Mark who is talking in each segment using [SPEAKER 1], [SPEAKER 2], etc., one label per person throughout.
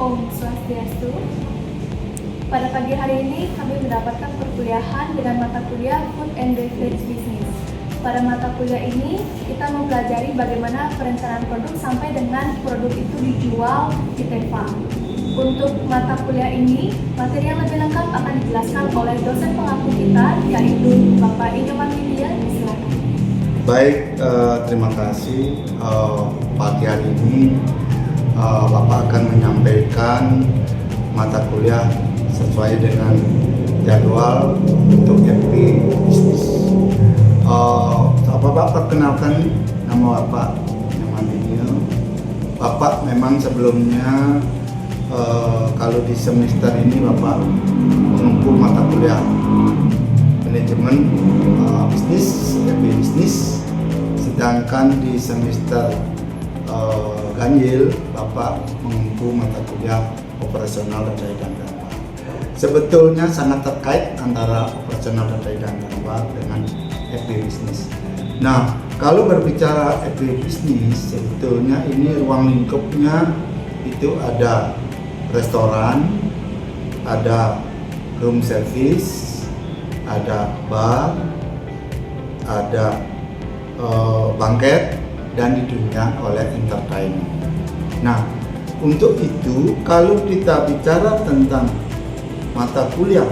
[SPEAKER 1] Om Swastiastu. Pada pagi hari ini kami mendapatkan perkuliahan dengan mata kuliah Food and Beverage Business. Pada mata kuliah ini kita mempelajari bagaimana perencanaan produk sampai dengan produk itu dijual di TEFA. Untuk mata kuliah ini, materi yang lebih lengkap akan dijelaskan oleh dosen pengampu kita, yaitu Bapak Inyoman Widya. Silakan.
[SPEAKER 2] Baik, terima kasih. Pagi hari ini Bapak akan menyampaikan mata kuliah sesuai dengan jadwal untuk FP Bisnis. Bapak perkenalkan nama Bapak Inyoman Widya. Bapak memang sebelumnya kalau di semester ini Bapak menempuh mata kuliah manajemen bisnis, FP Bisnis, sedangkan di semester ganjil Bapak menempuh mata kuliah operasional dan daya dan gamba. Sebetulnya sangat terkait antara operasional dan daya dan gamba dengan FP Bisnis. Nah, kalau berbicara FP Bisnis, sebetulnya ini ruang lingkupnya itu ada restoran, ada room service, ada bar, ada banket, dan ditunjang oleh entertainment. Nah, untuk itu kalau kita bicara tentang mata kuliah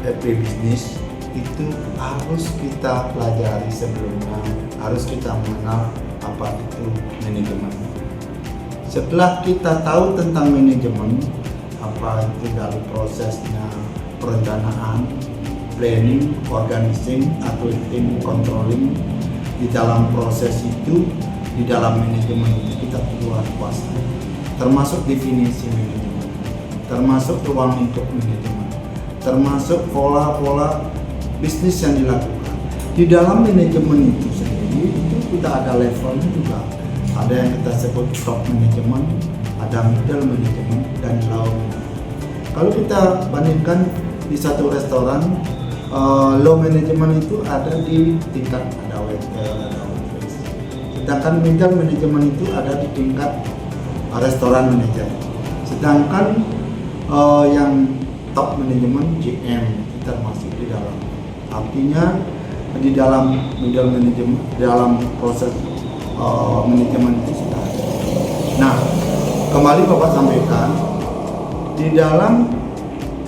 [SPEAKER 2] FP Bisnis, itu harus kita pelajari sebelumnya, harus kita mengenal apa itu manajemen. Setelah kita tahu tentang manajemen, apa itu dari prosesnya perencanaan, planning, organizing, auditing, controlling, di dalam proses itu, di dalam manajemen itu kita perlu kuasai, termasuk definisi manajemen, termasuk ruang lingkup manajemen, termasuk pola-pola bisnis yang dilakukan. Di dalam manajemen itu sendiri, itu kita ada levelnya juga. Ada yang kita sebut top management, ada middle management, dan low management. Kalau kita bandingkan di satu restoran, low management itu ada di tingkat ada waiter, ada waitress. Sedangkan middle management itu ada di tingkat restoran manager. Sedangkan yang top management GM kita masuk di dalam. Artinya di dalam middle management, dalam proses manajemen itu sudah ada. Nah, kembali Bapak sampaikan, di dalam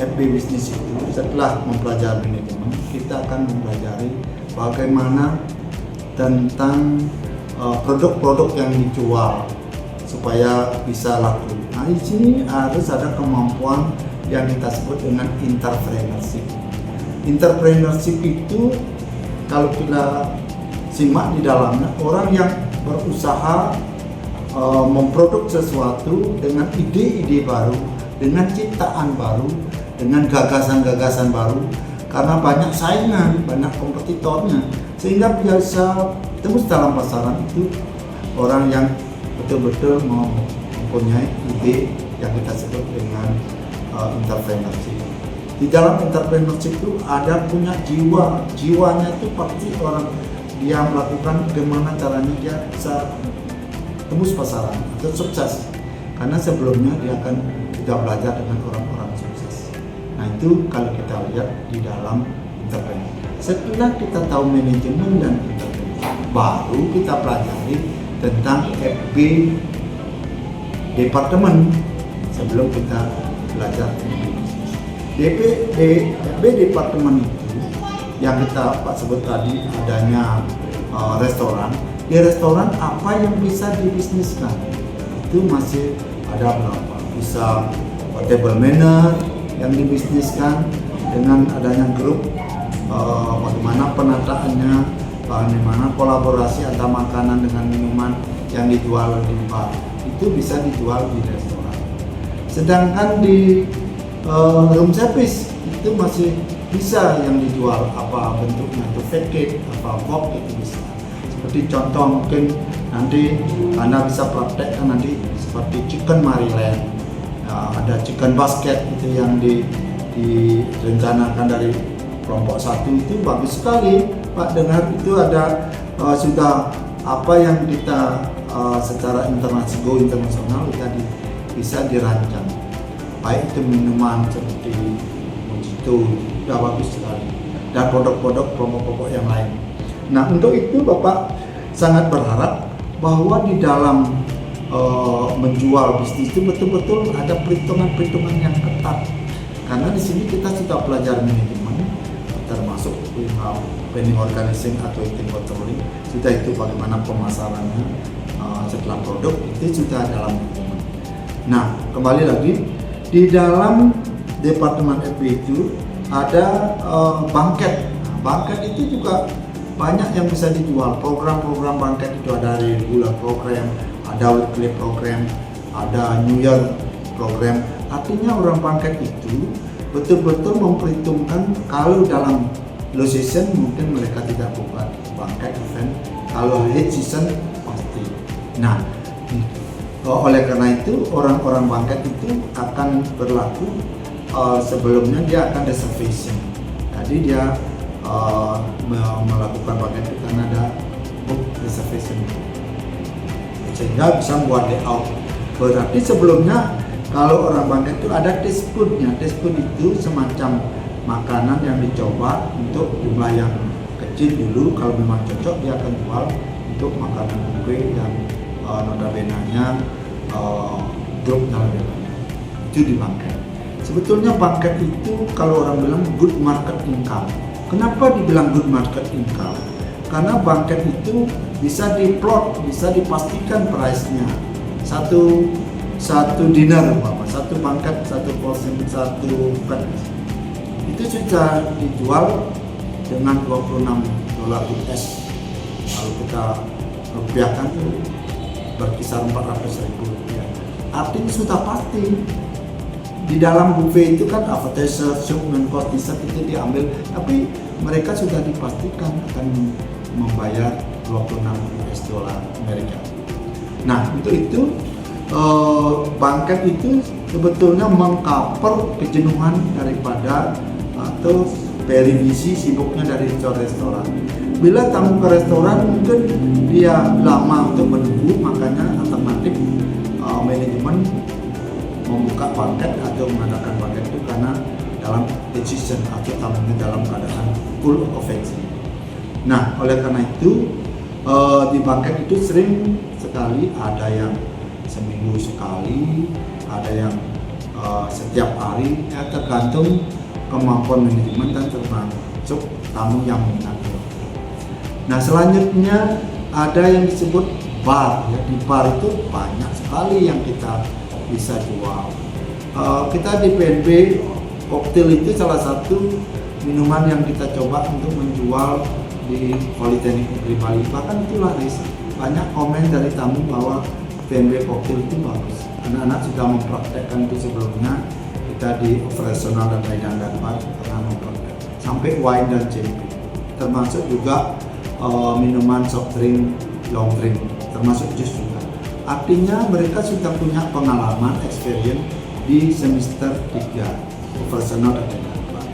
[SPEAKER 2] FP Bisnis itu setelah mempelajari manajemen, kita akan mempelajari bagaimana tentang produk-produk yang dijual supaya bisa laku. Nah, di sini harus ada kemampuan yang kita sebut dengan entrepreneurship. Entrepreneurship itu kalau kita simak di dalamnya, orang yang berusaha memproduk sesuatu dengan ide-ide baru, dengan ciptaan baru, dengan gagasan-gagasan baru, karena banyak saingan, banyak kompetitornya, sehingga biasa tembus dalam pasaran itu orang yang betul-betul mempunyai ide yang kita sebut dengan entrepreneurship. Di dalam entrepreneurship itu ada punya jiwanya itu pasti orang dia melakukan bagaimana caranya dia bisa tembus pasaran atau sukses, karena sebelumnya dia akan sudah belajar dengan orang-orang sukses. Nah, itu kalau kita lihat di dalam entrepreneur. Setelah kita tahu manajemen dan entrepreneur, baru kita pelajari tentang FP departemen sebelum kita belajar bisnis. FP departemen itu yang kita Pak sebut tadi, adanya restoran. Di restoran apa yang bisa dibisniskan? Itu masih ada berapa? Bisa table manner yang dibisniskan dengan adanya grup, bagaimana penataannya, bagaimana kolaborasi antara makanan dengan minuman yang dijual di bar. Itu bisa dijual di restoran. Sedangkan di room service itu masih bisa yang dijual, apa bentuknya itu package, apa box, itu bisa. Seperti contoh mungkin nanti Anda bisa praktekkan nanti seperti chicken Maryland, ada chicken basket itu yang direncanakan dari kelompok satu, itu bagus sekali Pak. Dengar itu ada sudah apa yang kita secara internasional bisa dirancang. Baik itu minuman seperti Mojito, sudah bagus sekali, dan produk-produk pokok yang lain. Nah, untuk itu Bapak sangat berharap bahwa di dalam menjual bisnis itu betul-betul ada perhitungan-perhitungan yang ketat. Karena di sini kita sudah belajar manajemen, termasuk planning organizing atau team controlling, sudah itu bagaimana pemasarannya setelah produk itu sudah dalam manajemen. Nah, kembali lagi di dalam departemen FB itu ada banket. Nah, banket itu juga banyak yang bisa dijual. Program-program banket itu ada regular program, ada weekly program, ada New Year program. Artinya orang banket itu betul-betul memperhitungkan kalau dalam low season mungkin mereka tidak buka banket event, kalau high season pasti. Nah, oleh karena itu orang-orang banket itu akan berlaku sebelumnya dia akan reservation. Jadi dia melakukan banket itu karena ada book reservation, sehingga bisa membuat layout. Berarti sebelumnya kalau orang banket itu ada taste foodnya. Taste food itu semacam makanan yang dicoba untuk jumlah yang kecil dulu. Kalau memang cocok dia akan jual untuk makanan kue dan notabene-nya grup notabene itu di banket. Sebetulnya banket itu kalau orang bilang good market income. Kenapa dibilang good market income? Karena banket itu bisa diplot, bisa dipastikan price-nya. Satu dinner, satu banket, satu portion, satu package itu sudah dijual dengan $26 US. Kalau kita rupiahkan itu berkisar 400.000 rupiah. Artinya sudah pasti di dalam buffet itu kan appetizer, soup, main course, dessert itu diambil, tapi mereka sudah dipastikan akan membayar $26 Amerika. Nah, untuk itu banket itu sebetulnya mengcover kejenuhan daripada atau perivisi sibuknya dari restoran. Bila tamu ke restoran mungkin dia lama untuk menunggu, makanya alternatif manajemen membuka banket atau mengadakan banket itu karena dalam decision atau tamunya dalam keadaan full occupancy. Nah, oleh karena itu di banket itu sering sekali ada yang seminggu sekali, ada yang setiap hari, ya tergantung kemampuan manajemen dan termasuk tamu yang minat. Nah, selanjutnya ada yang disebut bar. Ya, di bar itu banyak sekali yang kita bisa jual. Kita di PNB koktail itu salah satu minuman yang kita coba untuk menjual di Politeknik Negeri Bali. Bahkan itu laris. Banyak komen dari tamu bahwa PNB koktail itu bagus. Anak-anak sudah mempraktekkan itu sebelumnya. Kita di operasional dan Raidan dan Bar pernah mempraktek. Sampai wine dan champion. Termasuk juga minuman soft drink, long drink, termasuk jus juga. Artinya mereka sudah punya pengalaman, experience di semester 3 operasional dan Raidan Bar.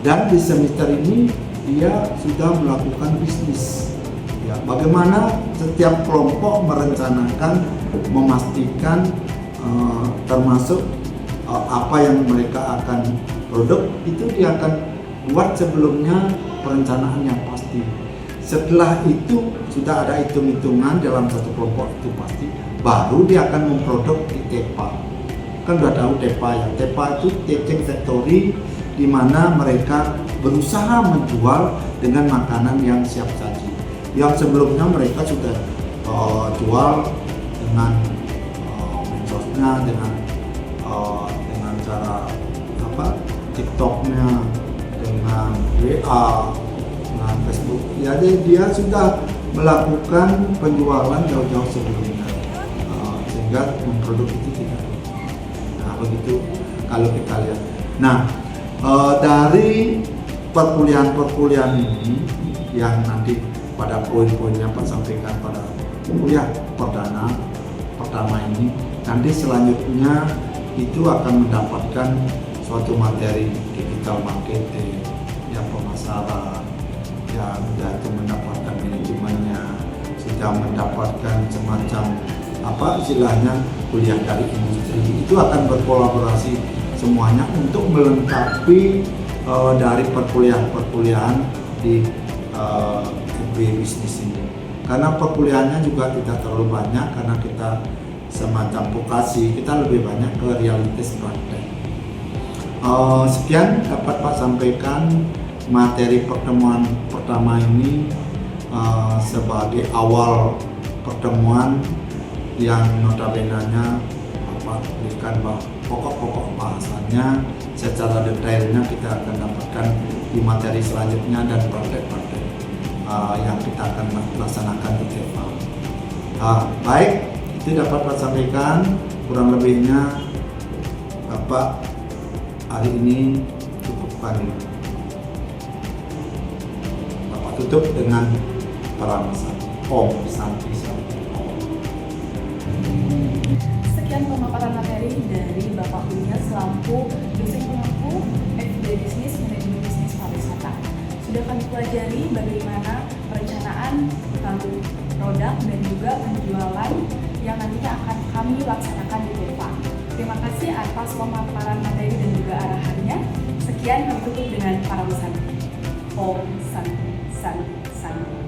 [SPEAKER 2] Dan di semester ini dia sudah melakukan bisnis. Ya, bagaimana setiap kelompok merencanakan, memastikan termasuk apa yang mereka akan produk itu dia akan buat sebelumnya perencanaan yang pasti. Setelah itu sudah ada hitung-hitungan dalam satu kelompok itu pasti, baru dia akan memproduk di TEPA. Kan sudah tahu TEPA ya. TEPA itu Tasting Factory, di mana mereka berusaha menjual dengan makanan yang siap saji. Yang sebelumnya mereka sudah jual dengan medsosnya, dengan cara TikToknya, dengan WA, dengan Facebook. Jadi dia sudah melakukan penjualan jauh-jauh sebelumnya, sehingga memproduk itu tidak. Nah, begitu kalau kita lihat. Nah, dari perkuliahan ini yang nanti pada poin-poinnya Pak sampaikan pada kuliah pertama ini, nanti selanjutnya itu akan mendapatkan suatu materi digital marketing, yang pemasaran, yang sudah itu mendapatkan manajemennya, sudah kita mendapatkan semacam istilahnya kuliah dari industri. Itu akan berkolaborasi semuanya untuk melengkapi dari perkuliahan di FB bisnis ini. Karena perkuliahannya juga tidak terlalu banyak karena kita semacam vokasi, kita lebih banyak ke realitas praktek. Sekian dapat Pak sampaikan materi pertemuan pertama ini sebagai awal pertemuan yang notabene-nya berikan pokok-pokok bahasannya. Secara detailnya kita akan dapatkan di materi selanjutnya dan praktek-praktek yang kita akan laksanakan di TEFA. Baik, itu dapat Pak sampaikan. Kurang lebihnya Bapak hari ini cukupkan. Bapak tutup dengan peramasaan Om Santi Santi Om.
[SPEAKER 1] Sekian pemaparan materi dari Bapak Bunya selaku dosen pengampu FB Bisnis Manajemen Bisnis Pariwisata. Sudah kami pelajari bagaimana perencanaan lalu produk dan juga penjualan yang nantinya akan kami laksanakan di TEFA. Terima kasih atas pemaparan materi dan juga arahannya. Sekian kami tutup dengan para Santi. Om Santi Santi Santi.